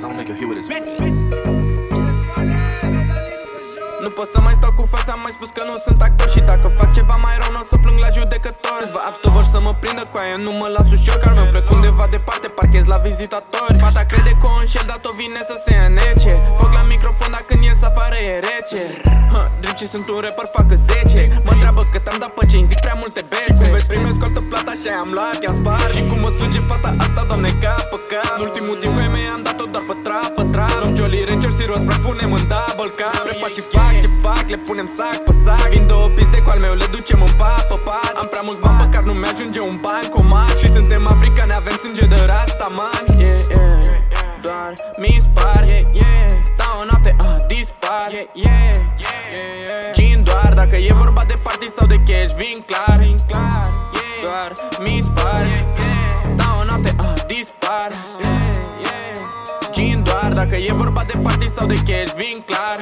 I don't make a hit with this bitch. Nu pot să mai stau cu fața, am mai spus că nu sunt actor. Și dacă fac ceva mai rău, n-o să plâng la judecător. Câțiva apsto vor să mă prindă cu aia, nu mă las ușor. Că al meu plec undeva departe, parchez la vizitatori. Fata crede că o înșel, dar tot vine să se înnece. Foc la microfon, dar când ies afară e rece. Drept și sunt un rapper, facă 10. Mă întreabă cât am dat pe ce zic prea multe bețe. Și cum vezi primesc scoată plata și am luat, i-am spart. Și cum mă suge fata asta, doamne, cap pe cap. În ultimul timp cu ei mei am dat-o doar pe trap. Luăm Jolly Rancher, serios, propunem în double cap. Prepa și fac ce fac, le punem sac pe sac. Vin două piste cu al meu, le ducem în pat pe pat. Am prea mulți bani pe care nu mi-ajunge un bancomat. Și suntem africani, avem sânge de rastaman. Doar mi spar, stau o noapte, dispar. Gin doar, dacă e vorba de party sau de cash, vin clar. Doar mi spar, stau o noapte, dispar. Gin doar, dacă e vorba de party sau de cash, vin clar.